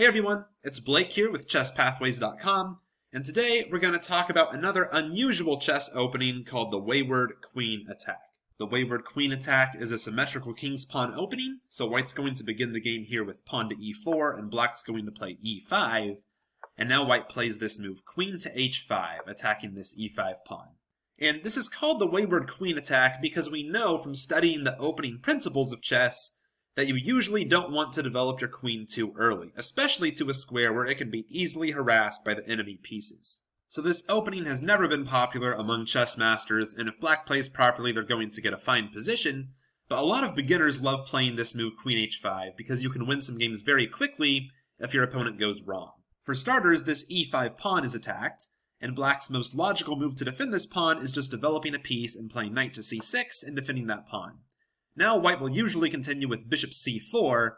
Hey everyone, it's Blake here with ChessPathways.com, and today we're going to talk about another unusual chess opening called the Wayward Queen Attack. The Wayward Queen Attack is a symmetrical king's pawn opening, so white's going to begin the game here with pawn to e4, and black's going to play e5, and now white plays this move queen to h5, attacking this e5 pawn. And this is called the Wayward Queen Attack because we know from studying the opening principles of chess that you usually don't want to develop your queen too early, especially to a square where it can be easily harassed by the enemy pieces. So this opening has never been popular among chess masters, and if black plays properly they're going to get a fine position, but a lot of beginners love playing this move queen h5 because you can win some games very quickly if your opponent goes wrong. For starters, this e5 pawn is attacked, and black's most logical move to defend this pawn is just developing a piece and playing knight to c6 and defending that pawn. Now white will usually continue with bishop c4.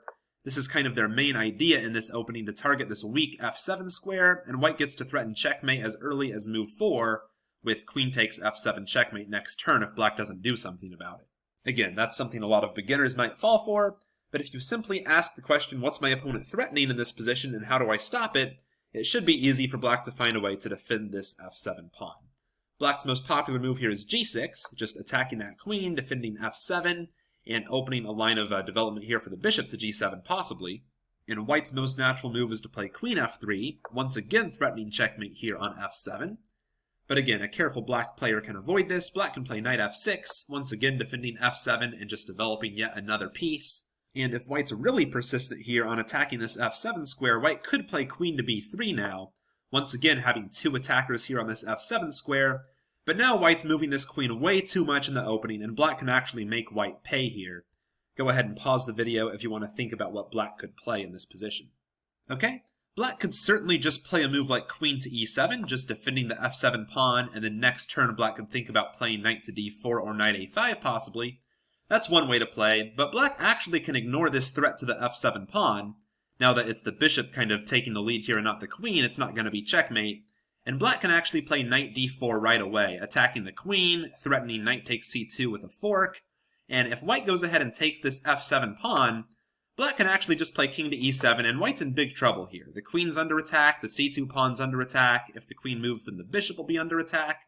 This is kind of their main idea in this opening, to target this weak f7 square, and white gets to threaten checkmate as early as move 4, with queen takes f7 checkmate next turn if black doesn't do something about it. Again, that's something a lot of beginners might fall for, but if you simply ask the question, what's my opponent threatening in this position and how do I stop it, it should be easy for black to find a way to defend this f7 pawn. Black's most popular move here is g6, just attacking that queen, defending f7, and opening a line of development here for the bishop to g7 possibly. And white's most natural move is to play queen f3, once again threatening checkmate here on f7. But again, a careful black player can avoid this. Black can play knight f6, once again defending f7 and just developing yet another piece. And if white's really persistent here on attacking this f7 square, white could play queen to b3 now, once again having two attackers here on this f7 square. But now white's moving this queen way too much in the opening, and black can actually make white pay here. Go ahead and pause the video if you want to think about what black could play in this position. Okay, black could certainly just play a move like queen to e7, just defending the f7 pawn, and then next turn black could think about playing knight to d4 or knight a5 possibly. That's one way to play, but black actually can ignore this threat to the f7 pawn. Now that it's the bishop kind of taking the lead here and not the queen, it's not going to be checkmate. And black can actually play knight d4 right away, attacking the queen, threatening knight takes c2 with a fork. And if white goes ahead and takes this f7 pawn, black can actually just play king to e7, and white's in big trouble here. The queen's under attack, the c2 pawn's under attack. If the queen moves, then the bishop will be under attack.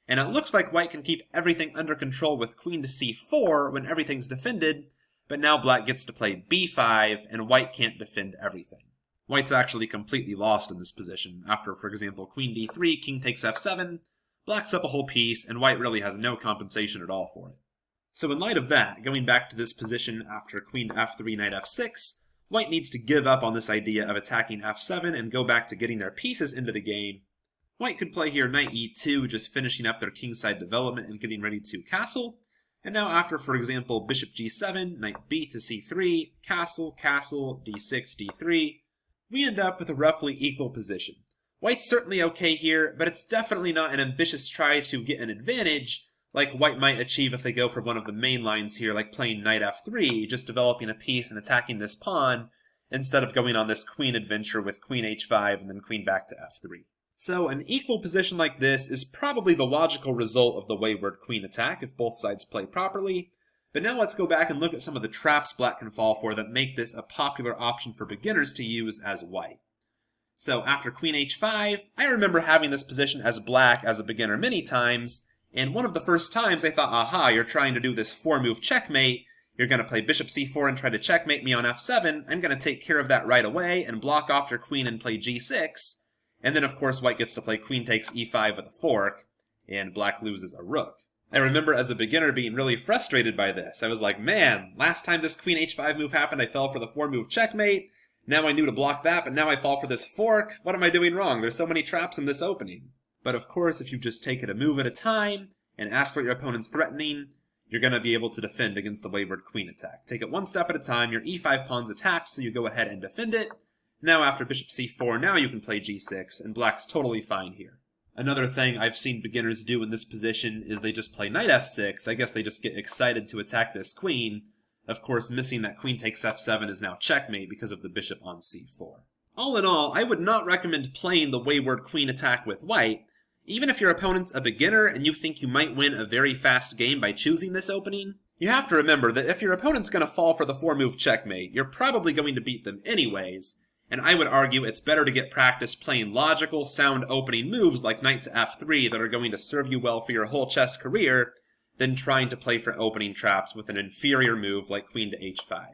And it looks like white can keep everything under control with queen to c4 when everything's defended, but now black gets to play b5, and white can't defend everything. White's actually completely lost in this position. After, for example, queen d3, king takes f7, black's up a whole piece, and white really has no compensation at all for it. So in light of that, going back to this position after queen to f3, knight f6, white needs to give up on this idea of attacking f7 and go back to getting their pieces into the game. White could play here knight e2, just finishing up their kingside development and getting ready to castle. And now after, for example, bishop g7, knight b to c3, castle, castle, d6, d3, we end up with a roughly equal position. White's certainly okay here, but it's definitely not an ambitious try to get an advantage like white might achieve if they go for one of the main lines here, like playing knight f3, just developing a piece and attacking this pawn, instead of going on this queen adventure with queen h5 and then queen back to f3. So an equal position like this is probably the logical result of the Wayward Queen Attack if both sides play properly. But now let's go back and look at some of the traps black can fall for that make this a popular option for beginners to use as white. So after queen h5, I remember having this position as black as a beginner many times, and one of the first times I thought, aha, you're trying to do this 4-move checkmate, you're going to play bishop c4 and try to checkmate me on f7, I'm going to take care of that right away and block off your queen and play g6, and then of course white gets to play queen takes e5 with a fork, and black loses a rook. I remember as a beginner being really frustrated by this. I was like, man, last time this queen h5 move happened, I fell for the 4-move checkmate. Now I knew to block that, but now I fall for this fork. What am I doing wrong? There's so many traps in this opening. But of course, if you just take it a move at a time and ask what your opponent's threatening, you're going to be able to defend against the Wayward Queen Attack. Take it one step at a time. Your e5 pawn's attacked, so you go ahead and defend it. Now after bishop c4, now you can play g6, and black's totally fine here. Another thing I've seen beginners do in this position is they just play knight f6. I guess they just get excited to attack this queen. Of course, missing that queen takes f7 is now checkmate because of the bishop on c4. All in all, I would not recommend playing the Wayward Queen Attack with white. Even if your opponent's a beginner and you think you might win a very fast game by choosing this opening, you have to remember that if your opponent's going to fall for the 4-move checkmate, you're probably going to beat them anyways, and I would argue it's better to get practice playing logical, sound opening moves like knight to f3 that are going to serve you well for your whole chess career than trying to play for opening traps with an inferior move like queen to h5.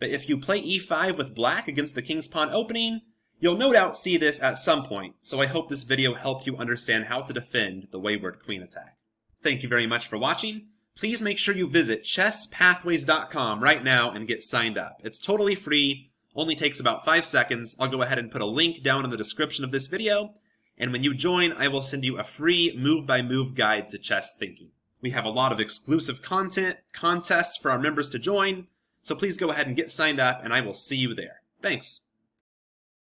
But if you play e5 with black against the king's pawn opening, you'll no doubt see this at some point, so I hope this video helped you understand how to defend the wayward queen attack. Thank you very much for watching. Please make sure you visit chesspathways.com right now and get signed up. It's totally free, only takes about 5 seconds. I'll go ahead and put a link down in the description of this video, and when you join, I will send you a free move-by-move guide to chess thinking. We have a lot of exclusive content, contests for our members to join, so please go ahead and get signed up, and I will see you there. Thanks.